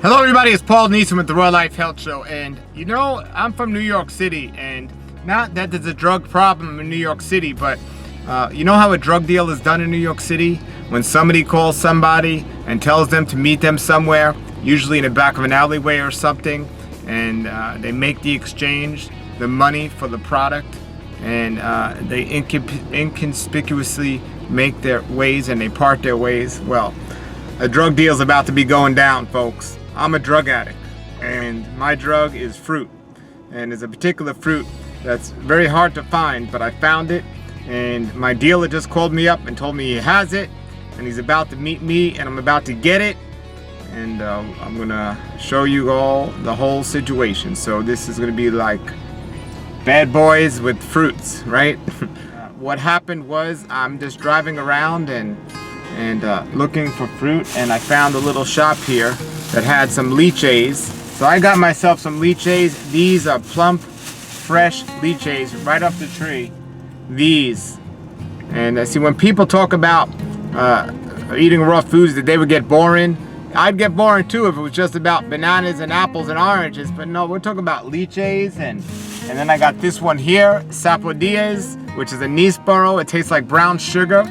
Hello everybody, it's Paul Neeson with the Royal Life Health Show, and you know, I'm from New York City, and not that there's a drug problem in New York City, but you know how a drug deal is done in New York City? When somebody calls somebody and tells them to meet them somewhere, usually in the back of an alleyway or something, and they make the exchange, the money for the product, and they inconspicuously make their ways and they part their ways. Well, a drug deal is about to be going down, folks. I'm a drug addict, and my drug is fruit, and it's a particular fruit that's very hard to find, but I found it, and my dealer just called me up and told me he has it, and he's about to meet me, and I'm about to get it, and I'm gonna show you all the whole situation. So this is gonna be like Bad Boys with fruits, right? What happened was I'm just driving around and looking for fruit, and I found a little shop here that had some lychees. So I got myself some lychees. These are plump, fresh lychees right off the tree. These. And see, when people talk about eating raw foods, that they would get boring. I'd get boring too if it was just about bananas and apples and oranges, but no, we're talking about lychees. And then I got this one here, sapodillas, which is a Neesboro. It tastes like brown sugar.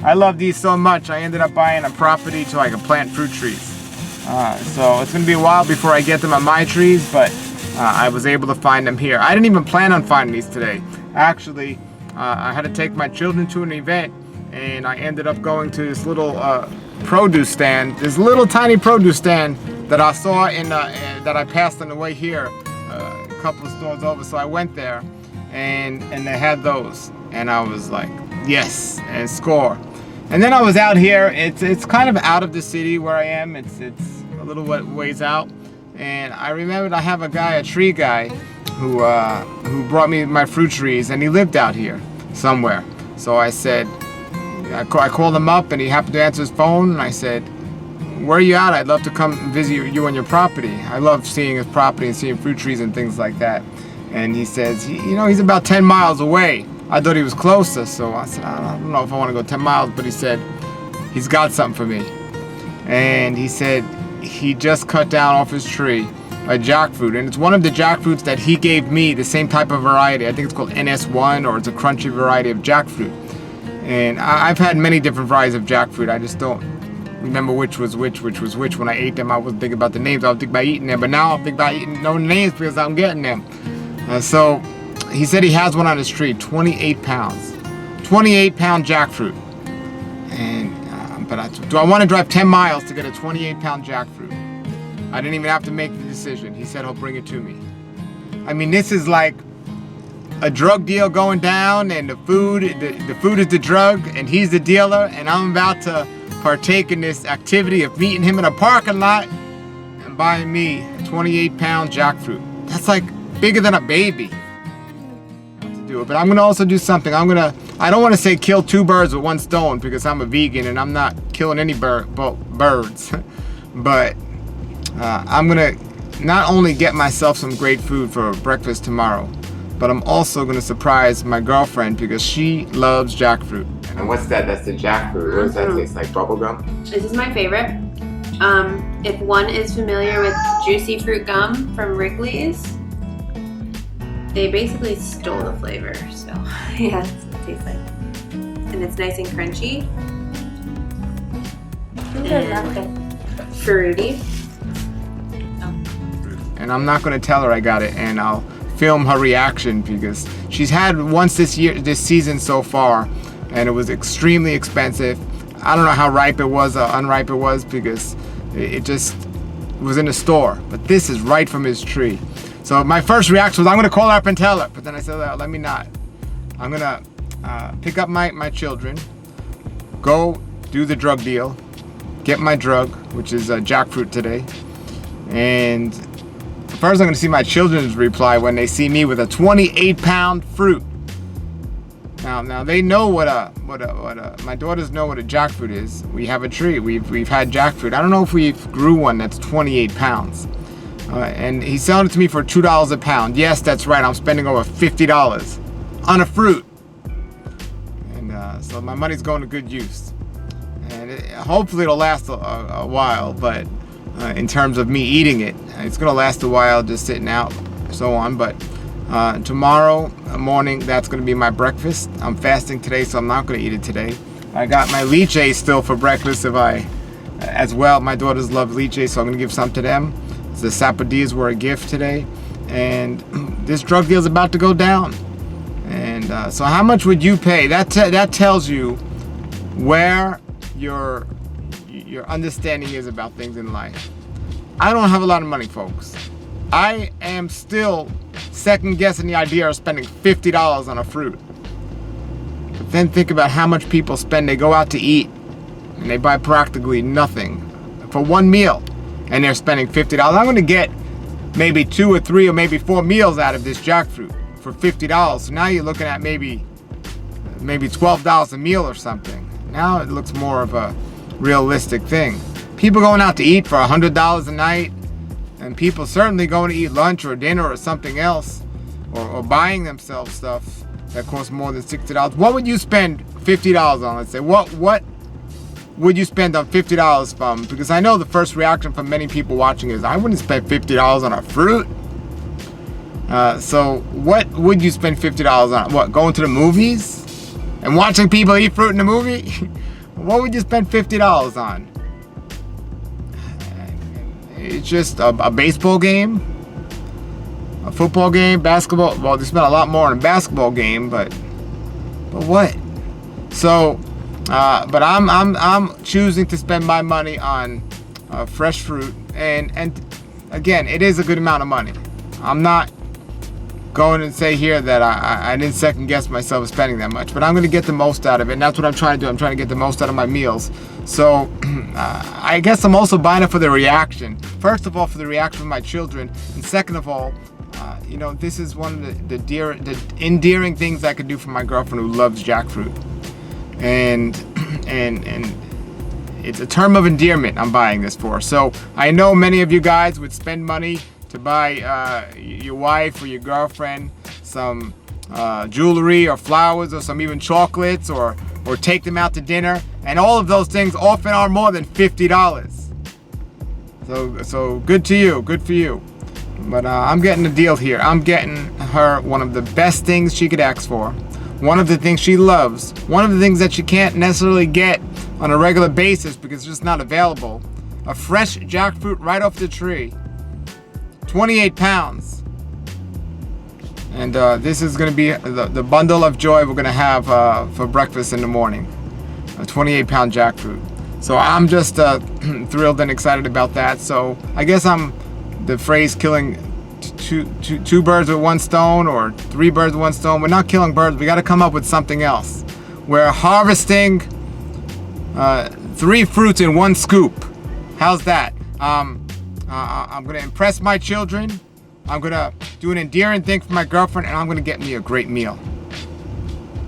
I love these so much, I ended up buying a property so I could plant fruit trees. So it's gonna be a while before I get them on my trees, but I was able to find them here. I didn't even plan on finding these today. Actually, I had to take my children to an event, and I ended up going to this little produce stand, this little tiny produce stand that I saw that I passed on the way here, a couple of stores over. So I went there, and they had those, and I was like, yes, and score. And then I was out here. It's kind of out of the city where I am. It's a little ways out. And I remembered I have a tree guy, who brought me my fruit trees, and he lived out here somewhere. So I said, I called him up, and he happened to answer his phone. And I said, where are you at? I'd love to come visit you on your property. I love seeing his property and seeing fruit trees and things like that. And he says, you know, he's about 10 miles away. I thought he was closer, so I said, I don't know if I want to go 10 miles, but he said, he's got something for me. And he said he just cut down off his tree a jackfruit, and it's one of the jackfruits that he gave me, the same type of variety. I think it's called NS1, or it's a crunchy variety of jackfruit. And I've had many different varieties of jackfruit. I just don't remember which was which when I ate them. I wasn't thinking about the names. I was thinking about eating them, but now I'm thinking about eating no names because I'm getting them. So he said he has one on his tree, 28 pounds. 28 pound jackfruit. And, do I want to drive 10 miles to get a 28 pound jackfruit? I didn't even have to make the decision. He said he'll bring it to me. I mean, this is like a drug deal going down, and the food is the drug, and he's the dealer, and I'm about to partake in this activity of meeting him in a parking lot and buying me a 28 pound jackfruit. That's like bigger than a baby. But I'm gonna also do something. I don't want to say kill two birds with one stone, because I'm a vegan and I'm not killing any birds. But I'm gonna not only get myself some great food for breakfast tomorrow, but I'm also gonna surprise my girlfriend because she loves jackfruit. And what's that? That's the jackfruit. What does that taste like? Bubblegum? This is my favorite. If one is familiar with Juicy Fruit Gum from Wrigley's, they basically stole the flavor, so yeah, that's what it tastes like. And it's nice and crunchy. And fruity. And I'm not gonna tell her I got it, and I'll film her reaction, because she's had once this season so far, and it was extremely expensive. I don't know how ripe it was or unripe it was, because it just was in the store. But this is right from his tree. So my first reaction was, I'm gonna call her up and tell her, but then I said, let me not. I'm gonna pick up my children, go do the drug deal, get my drug, which is jackfruit today, and first I'm gonna see my children's reply when they see me with a 28 pound fruit. Now they know what my daughters know what a jackfruit is. We have a tree. We've had jackfruit. I don't know if we've grew one that's 28 pounds. And he's selling it to me for $2 a pound. Yes, that's right. I'm spending over $50 on a fruit. And so my money's going to good use. And hopefully it'll last a while, but in terms of me eating it. It's gonna last a while, just sitting out, so on. But tomorrow morning, that's gonna be my breakfast. I'm fasting today, so I'm not gonna eat it today. I got my leche still for breakfast as well. My daughters love leche, so I'm gonna give some to them. The sapodillas were a gift today, and this drug deal is about to go down. And so how much would you pay? That tells you where your understanding is about things in life. I don't have a lot of money, folks. I am still second guessing the idea of spending $50 on a fruit. But then think about how much people spend. They go out to eat and they buy practically nothing for one meal, and they're spending $50. I'm going to get maybe 2 or 3 or maybe 4 meals out of this jackfruit for $50. So now you're looking at maybe $12 a meal or something. Now it looks more of a realistic thing. People going out to eat for $100 a night, and people certainly going to eat lunch or dinner or something else, or buying themselves stuff that costs more than $60. What would you spend $50 on? Let's say what would you spend on $50 from? Because I know the first reaction from many people watching is, I wouldn't spend $50 on a fruit. So what would you spend $50 on? What, going to the movies and watching people eat fruit in the movie? What would you spend $50 on? It's just a baseball game, a football game, basketball. Well, they spend a lot more on a basketball game, but what? So, but I'm choosing to spend my money on fresh fruit, and again, it is a good amount of money. I'm not going to say here that I didn't second guess myself spending that much, but I'm going to get the most out of it, and that's what I'm trying to do. I'm trying to get the most out of my meals. So I guess I'm also buying it for the reaction. First of all, for the reaction of my children, and second of all, this is one of the endearing things I could do for my girlfriend who loves jackfruit, and it's a term of endearment I'm buying this for. So I know many of you guys would spend money to buy your wife or your girlfriend some jewelry or flowers or some even chocolates, or take them out to dinner, and all of those things often are more than $50. So good to you, good for you. But I'm getting a deal here. I'm getting her one of the best things she could ask for, one of the things she loves, one of the things that she can't necessarily get on a regular basis because it's just not available. A fresh jackfruit right off the tree, 28 pounds. And this is going to be the bundle of joy we're going to have for breakfast in the morning. A 28-pound jackfruit. So I'm just thrilled and excited about that. So I guess I'm the phrase killing two birds with one stone, or 3 birds with one stone. We're not killing birds. We got to come up with something else. We're harvesting 3 fruits in 1 scoop. How's that? I'm going to impress my children. I'm going to do an endearing thing for my girlfriend, and I'm going to get me a great meal.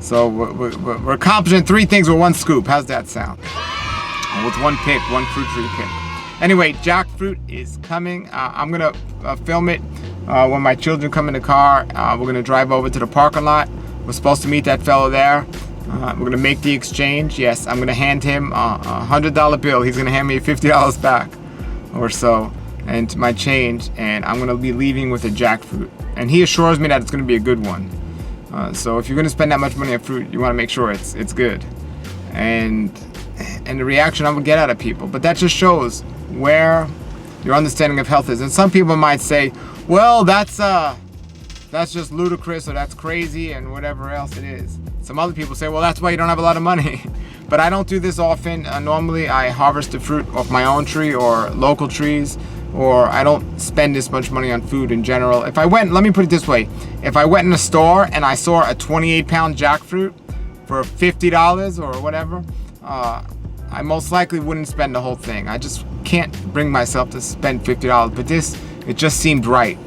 So we're accomplishing 3 things with 1 scoop. How's that sound? With 1 pick, 1 fruit tree pick. Anyway, jackfruit is coming. I'm going to film it when my children come in the car. We're going to drive over to the parking lot. We're supposed to meet that fellow there. We're going to make the exchange. Yes, I'm going to hand him a $100 bill. He's going to hand me $50 back or so, and my change, and I'm going to be leaving with a jackfruit. And he assures me that it's going to be a good one. So if you're going to spend that much money on fruit, you want to make sure it's good. And the reaction I'm going to get out of people. But that just shows where your understanding of health is. And some people might say, well, that's just ludicrous, or that's crazy, and whatever else it is. Some other people say, well, that's why you don't have a lot of money. But I don't do this often. Normally I harvest the fruit off my own tree or local trees, or I don't spend this much money on food in general. If I went, let me put it this way, if I went in a store and I saw a 28-pound jackfruit for $50 or whatever, I most likely wouldn't spend the whole thing. I just can't bring myself to spend $50. But this, it just seemed right.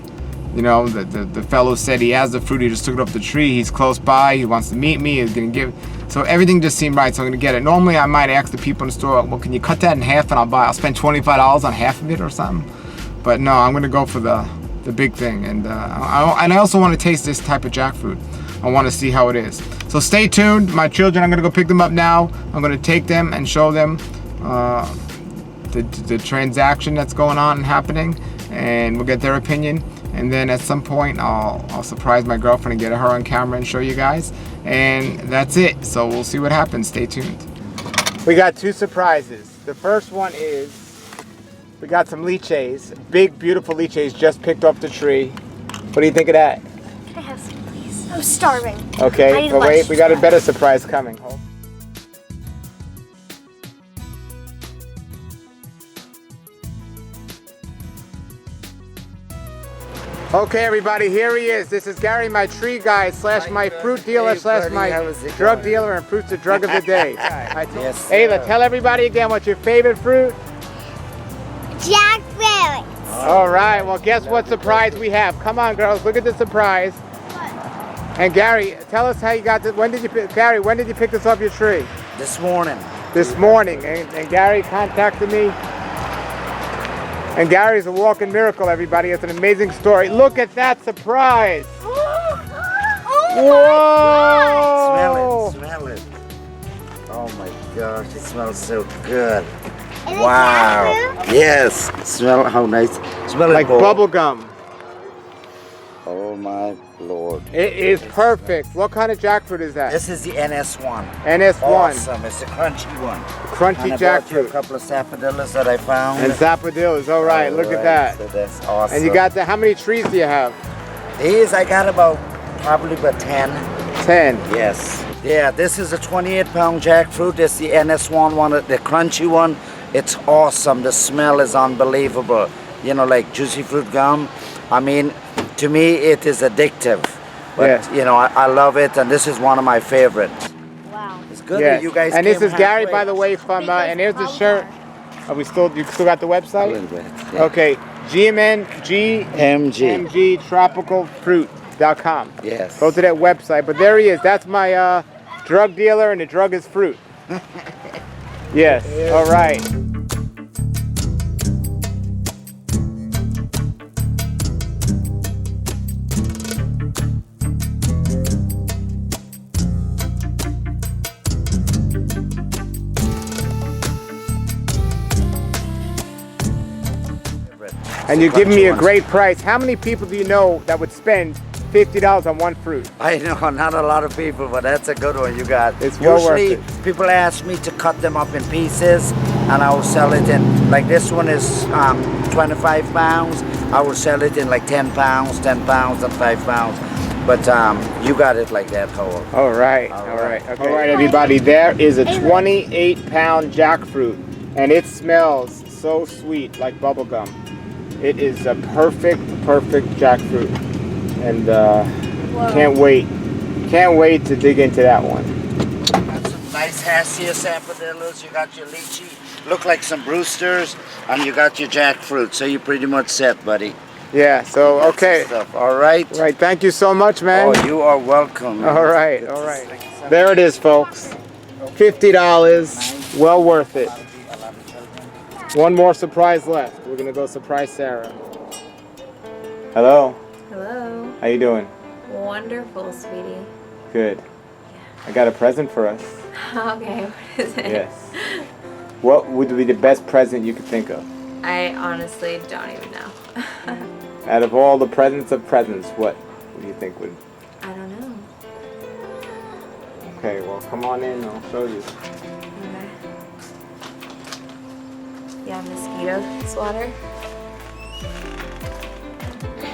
You know, the fellow said he has the fruit, he just took it off the tree, he's close by, he wants to meet me, he's gonna give. So everything just seemed right, so I'm gonna get it. Normally I might ask the people in the store, well, can you cut that in half, and I'll spend $25 on half of it or something. But no, I'm gonna go for the big thing. And I also want to taste this type of jackfruit. I want to see how it is. So stay tuned. My children, I'm gonna go pick them up now. I'm gonna take them and show them the transaction that's going on and happening, and we'll get their opinion. And then at some point, I'll surprise my girlfriend and get her on camera and show you guys. And that's it. So we'll see what happens. Stay tuned. We got 2 surprises. The first one is we got some lychees, big, beautiful lychees just picked off the tree. What do you think of that? Can I have some, please? I'm starving. Okay, but wait, we got a better surprise coming. Hold. Okay, everybody, here he is. This is Gary, my tree guy, slash my fruit dealer, slash my drug dealer, and fruit's the drug of the day. Yes, Ayla, tell everybody again what's your favorite fruit? Jackfruit. All right, well, guess what surprise we have? Come on, girls, look at the surprise. And Gary, tell us how you got this. Gary, when did you pick this off your tree? This morning. This morning. And Gary contacted me. And Gary's a walking miracle, everybody. It's an amazing story. Look at that surprise. Whoa! Smell it. Oh my gosh, it smells so good. Is it Wow. jackfruit? Yes. Smell how nice. Smell Like it. Bo. bubble gum. Oh my Lord. It is perfect. What kind of jackfruit is that? This is the NS1. NS1. Awesome. It's a crunchy one. Crunchy And I brought you a jackfruit. couple of sapodillas that I found. And sapodillos. All right, look at Alright, that. So that's awesome. And you got the, how many trees do you have? These I got probably about 10. 10. Yes. Yeah, this is a 28-pound jackfruit. It's the NS1 one, the crunchy one. It's awesome. The smell is unbelievable. You know, like juicy fruit gum. I mean, to me, it is addictive. But, Yeah. you know, I love it, and this is one of my favorites. Wow. It's good Yes. that you guys And this came is Gary, halfway. by the way, from, and here's the Because shirt. Are we still, you still got the A website? little bit. Yeah. Okay, GMNGMGtropicalfruit.com. Yes. Go to that website. But there he is. That's my drug dealer, and the drug is fruit. Yes. All right. And you give me a great price. How many people do you know that would spend $50 on one fruit? I know, not a lot of people, but that's a good one you got. It's well worth Usually, it. people ask me to cut them up in pieces, and I will sell it in, like this one is 25 pounds. I will sell it in like 10 pounds, 10 pounds, and 5 pounds. But you got it like that whole. All right. All All right. right. Okay. All right, everybody. There is a 28-pound jackfruit, and it smells so sweet, like bubble gum. It is a perfect jackfruit, and can't wait to dig into that one. Got some nice Hassia sapodillas. You got your lychee, look like some Brewsters, and you got your jackfruit. So you're pretty much set, buddy. Yeah. So okay. Stuff. All right. All right. Thank you so much, man. Oh, you are welcome. All right. All right. There it is, folks. $50. Well worth it. One more surprise left. We're gonna go surprise Sarah. Hello. Hello. How you doing? Wonderful, sweetie. Good. I got a present for us. Okay, what is it? Yes. What would be the best present you could think of? I honestly don't even know. Out of all the presents of presents, what do you think would? I don't know. Okay, well, come on in. I'll show you. Okay. Yeah, mosquito swatter.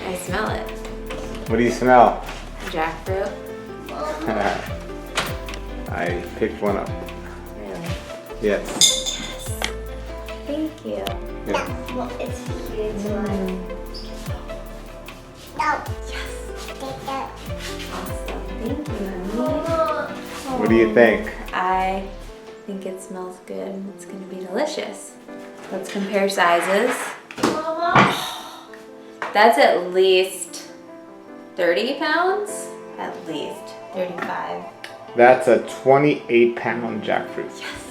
I smell it. What do you smell? Jackfruit. I picked one up. Really? Yes. Thank you. Yeah. Well, it's huge one. No. Take that. Awesome. Thank you, honey. What do you think? I think it smells good and it's going to be delicious. Let's compare sizes. That's at least 30 pounds? At least 35. That's a 28-pound jackfruit. Yes.